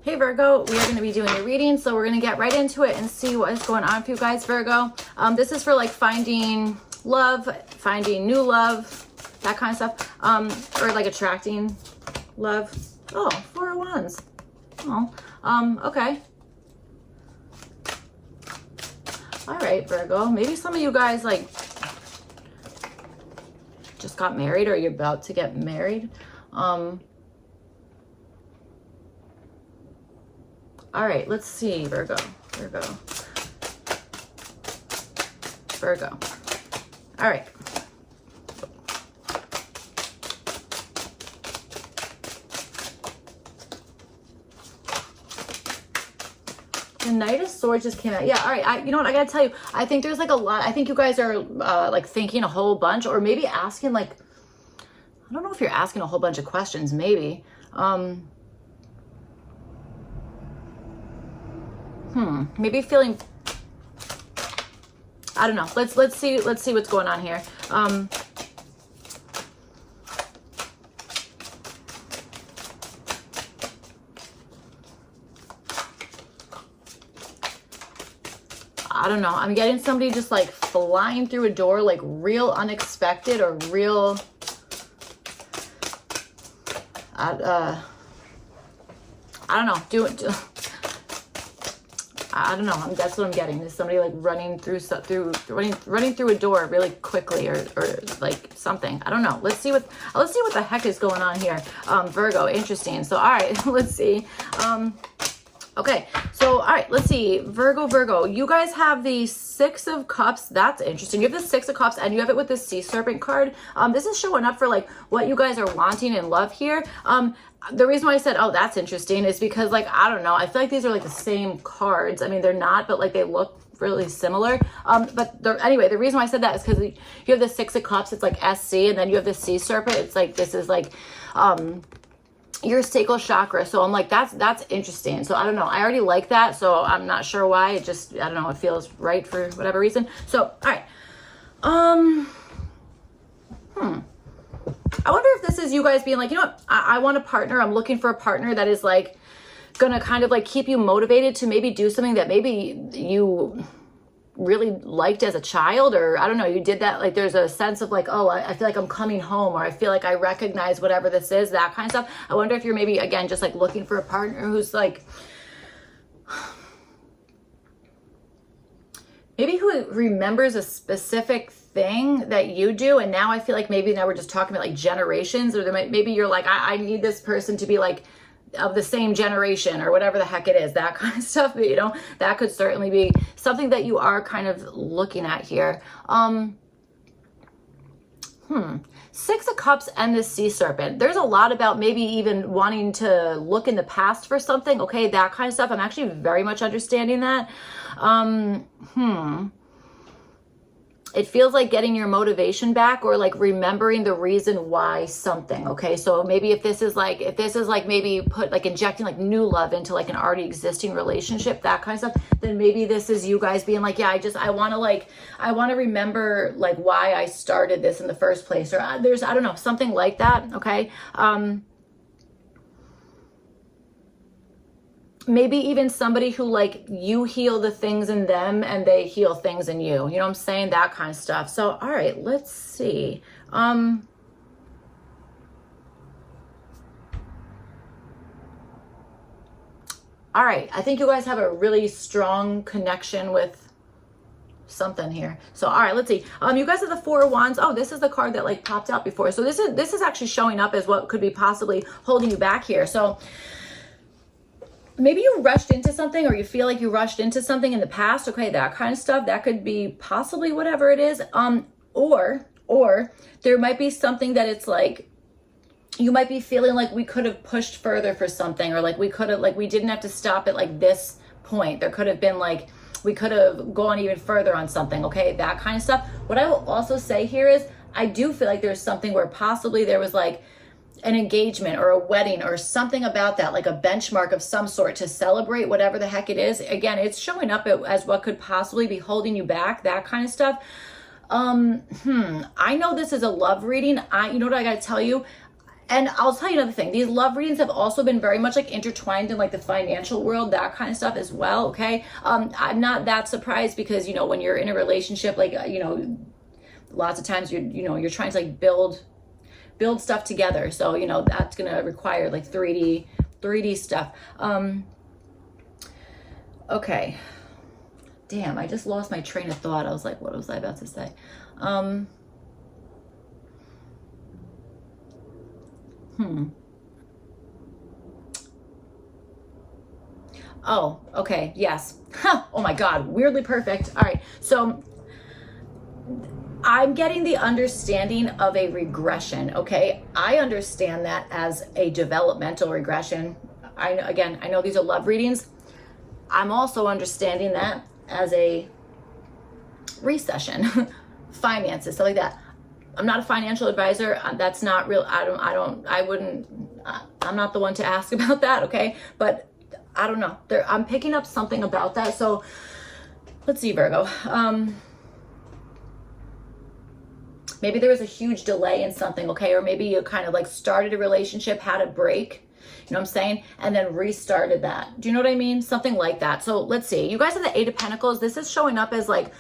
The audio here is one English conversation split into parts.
Hey Virgo, we are going to be doing a reading, so we're going to get right into it and see what is going on for you guys, Virgo. This is for like finding love, finding new love, that kind of stuff, or like attracting love. Oh, Four of Wands. Oh, okay. All right, Virgo. Maybe some of you guys like just got married or you're about to get married. All right, let's see, Virgo. All right. The Knight of Swords just came out. Yeah, all right. You know what? I got to tell you, I think there's like a lot. I think you guys are like thinking a whole bunch, or maybe asking like, I don't know if you're asking a whole bunch of questions, maybe. Maybe feeling, I don't know. Let's see what's going on here. I don't know. I'm getting somebody just like flying through a door, like real unexpected or real, I don't know. I don't know. That's what I'm getting. Is somebody like running through a door really quickly, or like something. I don't know. Let's see what the heck is going on here. Virgo, interesting. So all right, let's see. Okay, so all right, let's see. Virgo, you guys have the Six of Cups. That's interesting. You have the Six of Cups and you have it with the Sea Serpent card. This is showing up for like what you guys are wanting in love here. The reason why I said, oh, that's interesting is because like, I don't know. I feel like these are like the same cards. I mean, they're not, but like they look really similar. Anyway, the reason why I said that is because you have the Six of Cups. It's like SC, and then you have the Sea Serpent. It's like, this is like, your sacral chakra. So I'm like, that's interesting. So I don't know. I already like that. So I'm not sure why. It just, I don't know. It feels right for whatever reason. So, all right. I wonder if this is you guys being like, you know what? I want a partner. I'm looking for a partner that is like going to kind of like keep you motivated to maybe do something that maybe you really liked as a child, or I don't know, you did that, like there's a sense of like, oh, I feel like I'm coming home, or I feel like I recognize whatever this is, that kind of stuff. I wonder if you're maybe again just like looking for a partner who's like maybe who remembers a specific thing that you do. And now I feel like maybe now we're just talking about like generations, or maybe you're like, I need this person to be like of the same generation or whatever the heck it is, that kind of stuff. But you know, that could certainly be something that you are kind of looking at here. Six of Cups and the Sea Serpent. There's a lot about maybe even wanting to look in the past for something. Okay, that kind of stuff. I'm actually very much understanding that. It feels like getting your motivation back, or like remembering the reason why something. Okay, so maybe if this is like maybe injecting like new love into like an already existing relationship, that kind of stuff, then maybe this is you guys being like, yeah, I want to remember like why I started this in the first place, or I don't know, something like that. Okay. Maybe even somebody who like you heal the things in them and they heal things in you. You know what I'm saying? That kind of stuff. So, all right, let's see. All right, I think you guys have a really strong connection with something here. So, all right, let's see. You guys have the Four of Wands. Oh, this is the card that like popped out before. So this is actually showing up as what could be possibly holding you back here. So maybe you rushed into something, or you feel like you rushed into something in the past. Okay, that kind of stuff. That could be possibly whatever it is. Or there might be something that it's like, you might be feeling like we could have pushed further for something, or like we could have, like we didn't have to stop at like this point. There could have been like, we could have gone even further on something. Okay, that kind of stuff. What I will also say here is, I do feel like there's something where possibly there was like an engagement or a wedding or something about that, like a benchmark of some sort to celebrate whatever the heck it is. Again, it's showing up as what could possibly be holding you back, that kind of stuff. I know this is a love reading. You know what I got to tell you? And I'll tell you another thing. These love readings have also been very much like intertwined in like the financial world, that kind of stuff as well. Okay. I'm not that surprised because, you know, when you're in a relationship, like, you know, lots of times you're trying to like build stuff together. So, you know, that's going to require like 3D stuff. Okay. Damn, I just lost my train of thought. I was like, what was I about to say? Oh, okay. Yes. Oh my God. Weirdly perfect. All right. So I'm getting the understanding of a regression. Okay. I understand that as a developmental regression. I know these are love readings. I'm also understanding that as a recession, finances, stuff like that. I'm not a financial advisor. That's not real. I'm not the one to ask about that. Okay. But I don't know. I'm picking up something about that. So let's see, Virgo. Maybe there was a huge delay in something. Okay. Or maybe you kind of like started a relationship, had a break, you know what I'm saying? And then restarted that. Do you know what I mean? Something like that. So let's see. You guys have the 8 of Pentacles. This is showing up as like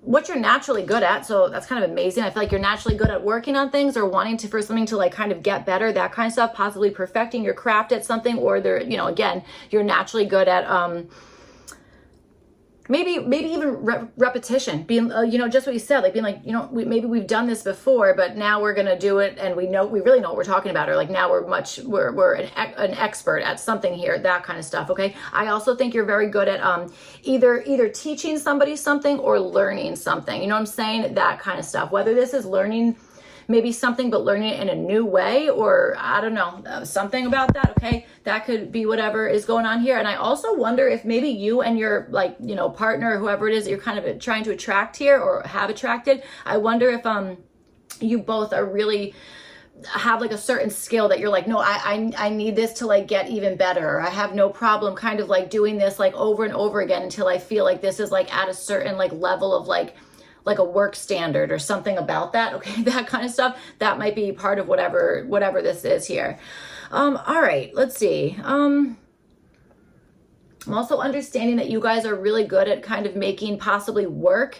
what you're naturally good at. So that's kind of amazing. I feel like you're naturally good at working on things or wanting for something to like kind of get better, that kind of stuff, possibly perfecting your craft at something, or you know, again, you're naturally good at, maybe even repetition, being, you know, just what you said, like being like, you know, maybe we've done this before, but now we're going to do it. And we really know what we're talking about. Or like now we're an expert at something here, that kind of stuff. Okay. I also think you're very good at, either teaching somebody something or learning something, you know what I'm saying? That kind of stuff, whether this is learning maybe something, but learning it in a new way, or I don't know, something about that. Okay. That could be whatever is going on here. And I also wonder if maybe you and your like, you know, partner, whoever it is that you're kind of trying to attract here or have attracted. I wonder if, you both are really have like a certain skill that you're like, no, I need this to like get even better. Or I have no problem kind of like doing this like over and over again until I feel like this is like at a certain like level of like a work standard or something about that. Okay. That kind of stuff. That might be part of whatever this is here. All right, let's see. I'm also understanding that you guys are really good at kind of making possibly work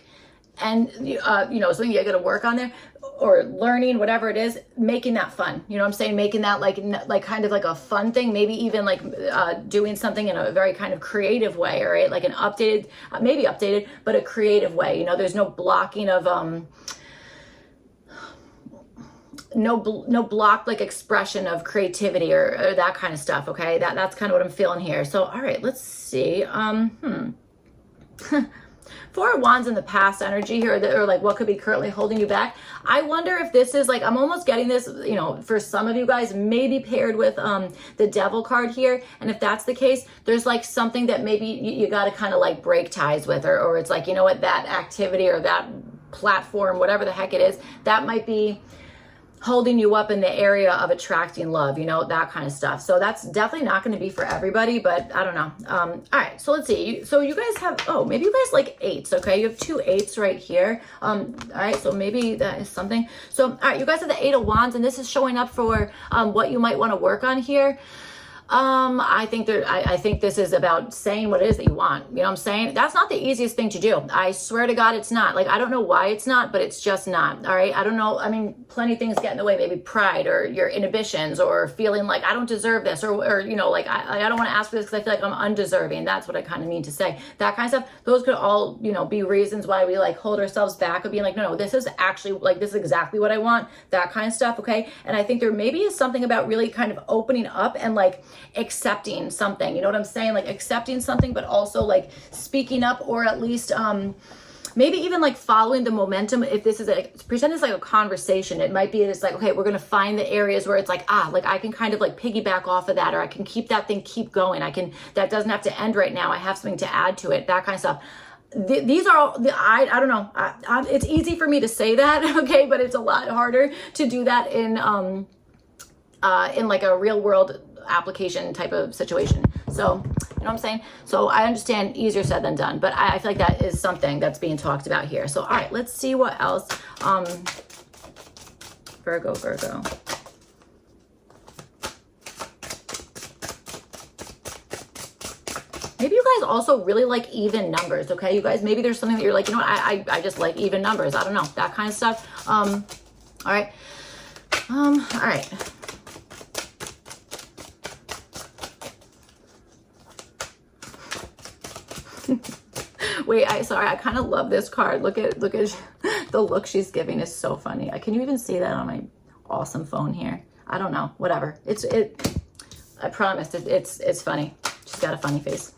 and, you know, something you're going to work on there or learning, whatever it is, making that fun. You know what I'm saying? Making that like kind of like a fun thing, maybe even like doing something in a very kind of creative way, right? Like an updated, maybe updated, but a creative way. You know, there's no blocking of, no blocked like expression of creativity or that kind of stuff. Okay. That's kind of what I'm feeling here. So, all right, let's see. 4 of Wands in the past energy here, or like what could be currently holding you back. I wonder if this is like, I'm almost getting this, you know, for some of you guys, maybe paired with the Devil card here. And if that's the case, there's like something that maybe you got to kind of like break ties with, or it's like, you know what, that activity or that platform, whatever the heck it is, that might be holding you up in the area of attracting love, you know, that kind of stuff. So that's definitely not going to be for everybody, but I don't know. All right, so let's see. So you guys have, maybe you guys like 8s, okay? You have 2 8s right here. All right, so maybe that is something. So, all right, you guys have the 8 of Wands, and this is showing up for what you might want to work on here. I think this is about saying what it is that you want. You know what I'm saying? That's not the easiest thing to do. I swear to God, it's not. Like, I don't know why it's not, but it's just not. All right. I don't know. I mean, plenty of things get in the way, maybe pride or your inhibitions or feeling like I don't deserve this or you know, like I don't want to ask for this because I feel like I'm undeserving. That's what I kind of mean to say. That kind of stuff. Those could all, you know, be reasons why we like hold ourselves back of being like, no, this is actually like, this is exactly what I want. That kind of stuff. Okay. And I think there maybe is something about really kind of opening up and like accepting something, you know what I'm saying? Like accepting something, but also like speaking up, or at least, maybe even like following the momentum. If this is pretend it's like a conversation, it might be it's like, okay, we're going to find the areas where it's like, like I can kind of like piggyback off of that, or I can keep that thing, keep going. That doesn't have to end right now. I have something to add to it, that kind of stuff. These are all, I don't know. It's easy for me to say that. Okay. But it's a lot harder to do that in like a real world application type of situation. So, you know what I'm saying? So I understand, easier said than done, but I feel like that is something that's being talked about here. So, all right, let's see what else. Virgo. Maybe you guys also really like even numbers, okay? You guys, maybe there's something that you're like, you know what, I just like even numbers. I don't know, that kind of stuff. All right. All right. Wait, sorry, I kind of love this card. Look at the look she's giving is so funny. Can you even see that on my awesome phone here? I don't know, whatever. I promise it's funny. She's got a funny face.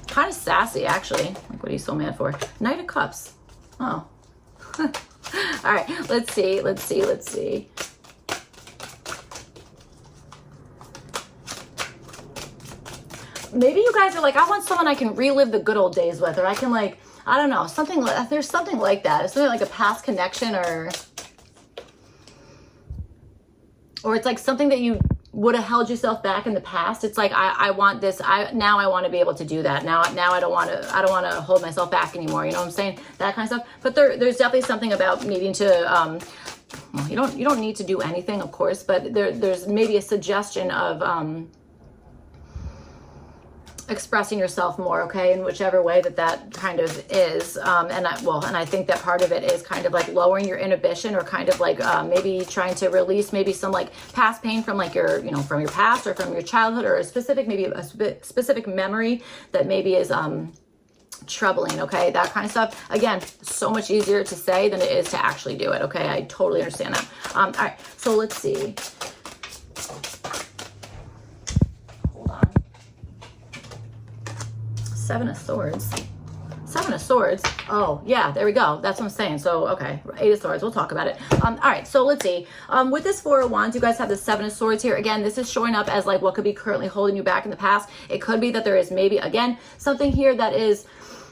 Kind of sassy, actually. Like, what are you so mad for? Knight of Cups. Oh. All right, let's see. Maybe you guys are like, I want someone I can relive the good old days with, or I can, like, I don't know, there's something like that. It's something like a past connection, or it's like something that you would have held yourself back in the past. It's like, I want this. Now I want to be able to do that. Now I don't want to hold myself back anymore. You know what I'm saying? That kind of stuff. But there's definitely something about needing to, well, you don't need to do anything, of course, but there's maybe a suggestion of, expressing yourself more, okay, in whichever way that kind of is, and I think that part of it is kind of like lowering your inhibition, or kind of like maybe trying to release maybe some like past pain from like your, from your past or from your childhood, or a specific memory that maybe is troubling, okay, that kind of stuff. Again, so much easier to say than it is to actually do it, okay? I totally understand that. All right, so let's see. Seven of Swords. Oh, yeah, there we go. That's what I'm saying. So, okay, Eight of Swords. We'll talk about it. All right, so let's see. With this Four of Wands, you guys have the Seven of Swords here. Again, this is showing up as like what could be currently holding you back in the past. It could be that there is maybe, again, something here that is,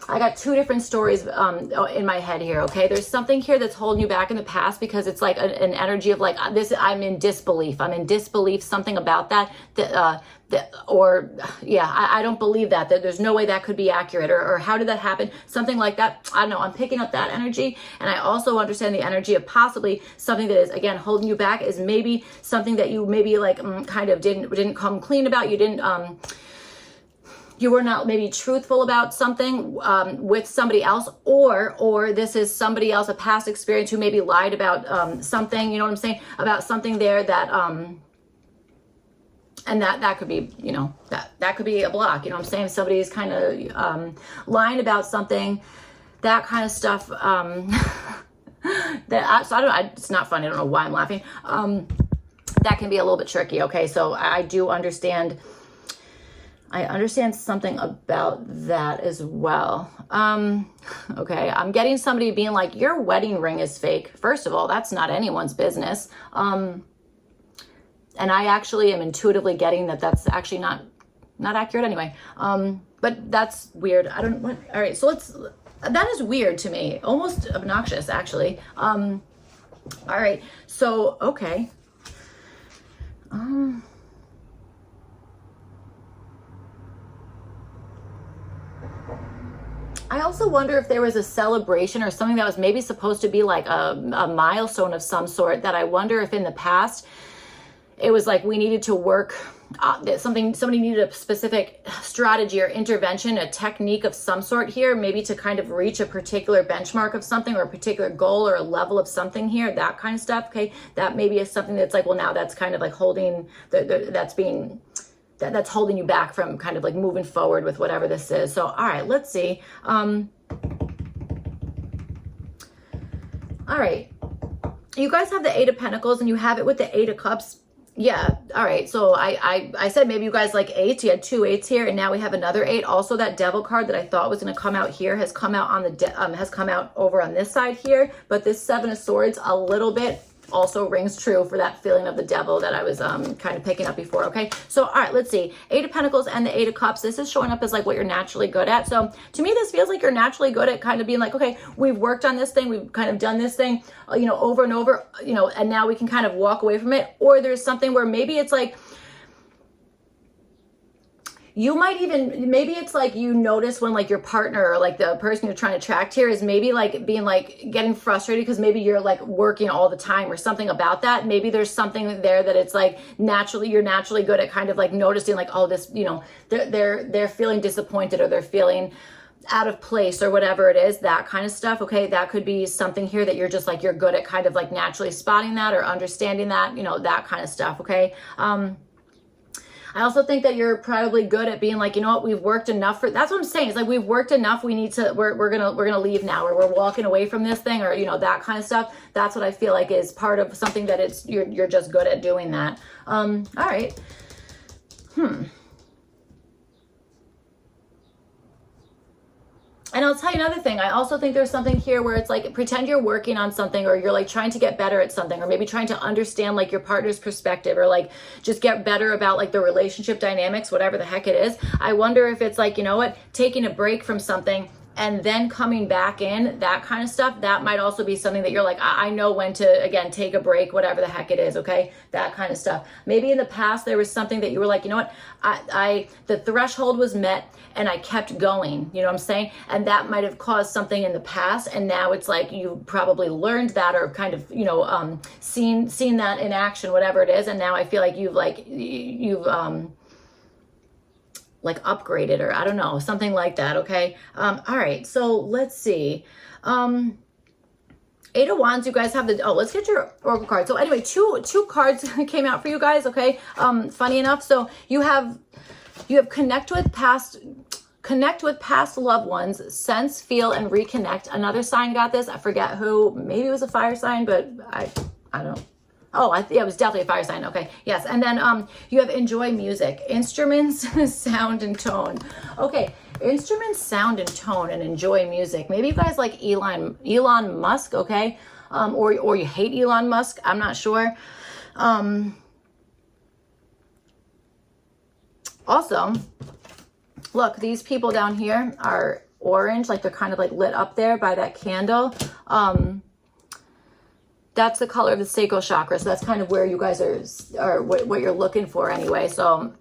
I got two different stories in my head here, okay? There's something here that's holding you back in the past because it's like an energy of like, I'm in disbelief. Something about that, I don't believe that there's no way that could be accurate, or how did that happen? Something like that. I don't know. I'm picking up that energy. And I also understand the energy of possibly something that is, again, holding you back is maybe something that you maybe like kind of didn't come clean about. You didn't, you were not maybe truthful about something with somebody else, or this is somebody else, a past experience who maybe lied about something, you know what I'm saying, about something there that, and that could be, that could be a block, you know what I'm saying, somebody's kind of lying about something, that kind of stuff, so I don't know, it's not funny, I don't know why I'm laughing, that can be a little bit tricky, okay, so I do understand. I understand something about that as well. Okay, I'm getting somebody being like, your wedding ring is fake. First of all, that's not anyone's business. And I actually am intuitively getting that that's actually not accurate anyway. But that's weird. I don't want, all right, so that is weird to me. Almost obnoxious, actually. All right, so, okay. I also wonder if there was a celebration or something that was maybe supposed to be like a milestone of some sort, that I wonder if in the past it was like we needed to work somebody needed a specific strategy or intervention, a technique of some sort here, maybe to kind of reach a particular benchmark of something, or a particular goal or a level of something here, that kind of stuff. Okay, that maybe is something that's like, well, now that's kind of like holding that's holding you back from kind of like moving forward with whatever this is. So, all right, let's see. All right, you guys have the Eight of Pentacles and you have it with the Eight of Cups. Yeah, all right, so I said maybe you guys like eights. You had two eights here, and now we have another eight. Also, that Devil card that I thought was going to come out here has come out on the has come out over on this side here. But this Seven of Swords a little bit also rings true for that feeling of the Devil that I was kind of picking up before. Okay, so all right, let's see. Eight of Pentacles and the Eight of Cups. This is showing up as like what you're naturally good at. So to me, this feels like you're naturally good at kind of being like, okay, we've worked on this thing, we've kind of done this thing, you know, over and over, you know, and now we can kind of walk away from it. Or there's something where maybe it's like you might even, maybe it's like you notice when like your partner or like the person you're trying to attract here is maybe like being like getting frustrated because maybe you're like working all the time or something about that. Maybe there's something there that it's like naturally, you're naturally good at kind of like noticing like, oh, this, you know, they're feeling disappointed or they're feeling out of place or whatever it is, that kind of stuff. Okay. That could be something here that you're just like, you're good at kind of like naturally spotting that or understanding that, you know, that kind of stuff. Okay. I also think that you're probably good at being like, you know what, we've worked enough for, that's what I'm saying. It's like, we've worked enough. We need to, we're going to leave now, or we're walking away from this thing, or, you know, that kind of stuff. That's what I feel like is part of something that it's, you're just good at doing that. All right. And I'll tell you another thing. I also think there's something here where it's like, pretend you're working on something, or you're like trying to get better at something, or maybe trying to understand like your partner's perspective, or like just get better about like the relationship dynamics, whatever the heck it is. I wonder if it's like, you know what, taking a break from something and then coming back in, that kind of stuff. That might also be something that you're like, I know when to, again, take a break, whatever the heck it is. Okay. That kind of stuff. Maybe in the past, there was something that you were like, you know what, the threshold was met and I kept going, you know what I'm saying? And that might have caused something in the past. And now it's like, you probably learned that, or kind of, you know, seen that in action, whatever it is. And now I feel like you've like upgraded, or I don't know, something like that. Okay. All right. So let's see. 8 of Wands, you guys have let's get your Oracle card. So anyway, two cards came out for you guys. Okay. Funny enough. So you have connect with past loved ones, sense, feel, and reconnect. Another sign got this. I forget who, maybe it was a fire sign, but I don't. Oh, yeah, it was definitely a fire sign. Okay, yes. And then you have enjoy music, instruments, sound, and tone. Okay, instruments, sound, and tone, and enjoy music. Maybe you guys like Elon Musk, okay? Or you hate Elon Musk. I'm not sure. Also, look, these people down here are orange, like they're kind of like lit up there by that candle. That's the color of the sacral chakra. So that's kind of where you guys are what you're looking for anyway. So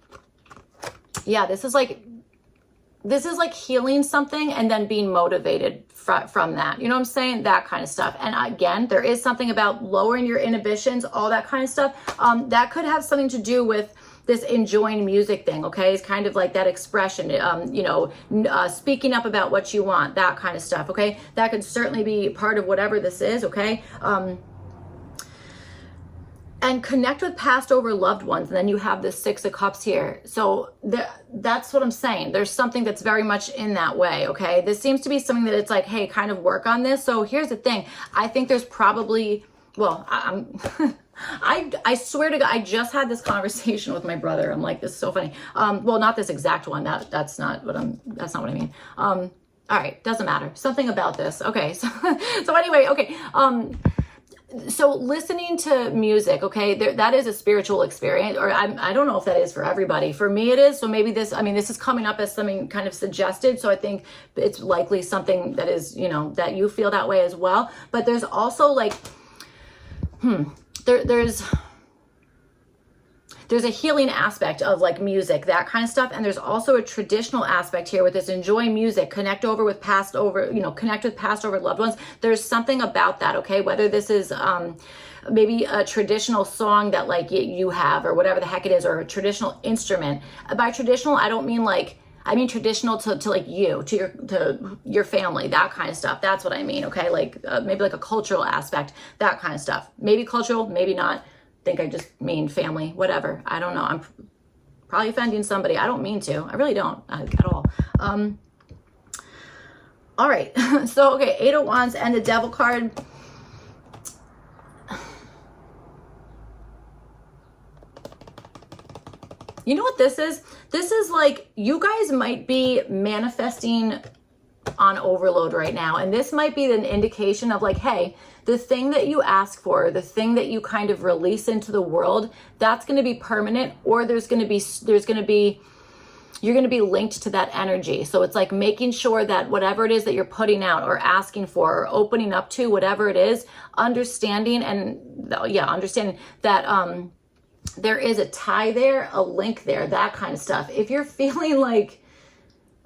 yeah, this is like healing something and then being motivated from that. You know what I'm saying? That kind of stuff. And again, there is something about lowering your inhibitions, all that kind of stuff. That could have something to do with this enjoying music thing. Okay. It's kind of like that expression, you know, speaking up about what you want, that kind of stuff. Okay. That could certainly be part of whatever this is. Okay. And connect with past over loved ones. And then you have the 6 of Cups here. So that's what I'm saying. There's something that's very much in that way. Okay. This seems to be something that it's like, hey, kind of work on this. So here's the thing. I think there's probably, well, I swear to God, I just had this conversation with my brother. I'm like, this is so funny. Well, not this exact one. That's not what I mean. All right. Doesn't matter. Something about this. Okay. So anyway, okay. So listening to music, okay, that is a spiritual experience, or I don't know if that is for everybody. For me, it is. So maybe this is coming up as something kind of suggested. So I think it's likely something that is, you know, that you feel that way as well. But there's also like, there's a healing aspect of like music, that kind of stuff. And there's also a traditional aspect here with this enjoy music, connect with past over loved ones. There's something about that. Okay. Whether this is, maybe a traditional song that like you have, or whatever the heck it is, or a traditional instrument. By traditional, I don't mean like, I mean traditional to like you, to your family, that kind of stuff. That's what I mean. Okay. Like maybe like a cultural aspect, that kind of stuff. Maybe cultural, maybe not. Think I just mean family, whatever. I don't know. I'm probably offending somebody. I don't mean to. I really don't at all. All right. So, okay. 8 of Wands and the Devil card. You know what this is? This is like, you guys might be manifesting on overload right now. And this might be an indication of like, hey, the thing that you ask for, the thing that you kind of release into the world, that's going to be permanent, or you're going to be linked to that energy. So it's like making sure that whatever it is that you're putting out or asking for or opening up to, whatever it is, understanding that, there is a tie there, a link there, that kind of stuff. If you're feeling like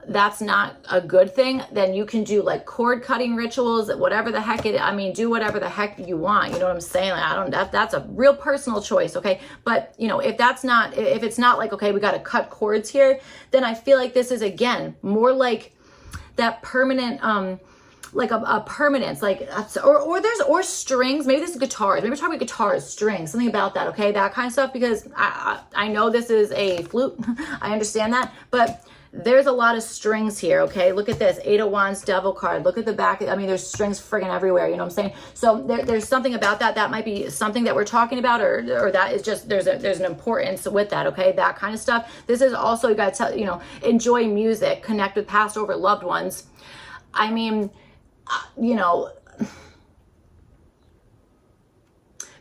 that's not a good thing, then you can do like cord cutting rituals, whatever the heck it, I mean, do whatever the heck you want. You know what I'm saying? Like, that's a real personal choice. Okay. But you know, if it's not like, okay, we got to cut cords here, then I feel like this is again, more like that permanent, like a permanence, like, or strings, maybe this is guitars, maybe we're talking about guitars, strings, something about that. Okay. That kind of stuff, because I know this is a flute. I understand that, but there's a lot of strings here, okay? Look at this, 8 of Wands, Devil card. Look at the back. I mean, there's strings friggin' everywhere, you know what I'm saying? So there's something about that. That might be something that we're talking about, or that is just, there's an importance with that, okay? That kind of stuff. This is also, you gotta you know, enjoy music, connect with past over loved ones. I mean, you know,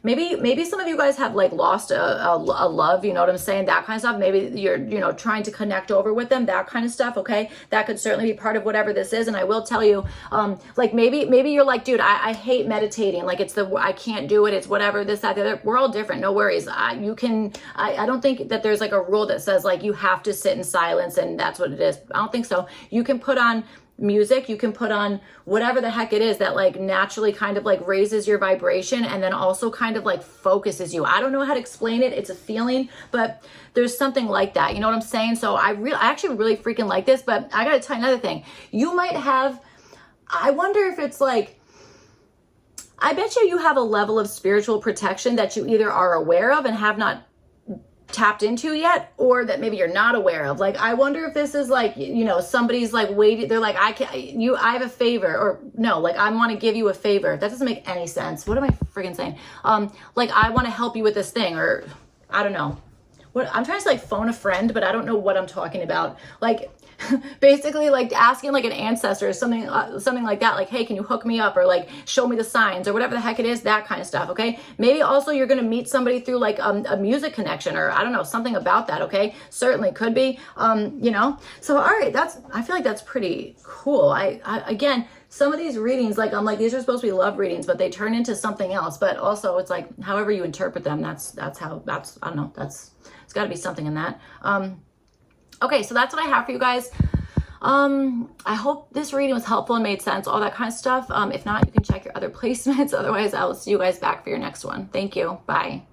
maybe some of you guys have like lost a love, you know what I'm saying? That kind of stuff. Maybe you're, you know, trying to connect over with them, that kind of stuff. Okay. That could certainly be part of whatever this is. And I will tell you, like maybe you're like, dude, I hate meditating. Like I can't do it. It's whatever, this, that, the other. We're all different. No worries. I don't think that there's like a rule that says like, you have to sit in silence and that's what it is. I don't think so. You can put on music, you can put on whatever the heck it is that like naturally kind of like raises your vibration and then also kind of like focuses you. I don't know how to explain it. It's a feeling, but there's something like that. You know what I'm saying? So I actually really freaking like this, but I gotta tell you another thing. You might have, I wonder if it's like, I bet you have a level of spiritual protection that you either are aware of and have not tapped into yet, or that maybe you're not aware of. Like, I wonder if this is like, you know, somebody's like waiting, they're like, I have a favor, or no, like I want to give you a favor. That doesn't make any sense. What am I freaking saying? Like I want to help you with this thing, or I don't know what I'm trying to say, like phone a friend, but I don't know what I'm talking about. Like basically like asking like an ancestor or something like that, like, hey, can you hook me up, or like show me the signs, or whatever the heck it is, that kind of stuff. Okay. Maybe also you're going to meet somebody through like a music connection, or I don't know, something about that. Okay. Certainly could be, you know, so, all right. I feel like that's pretty cool. I again, some of these readings, like I'm like, these are supposed to be love readings, but they turn into something else. But also it's like, however you interpret them, that's I don't know, it's got to be something in that. Okay, so that's what I have for you guys. I hope this reading was helpful and made sense, all that kind of stuff. If not, you can check your other placements. Otherwise, I will see you guys back for your next one. Thank you. Bye.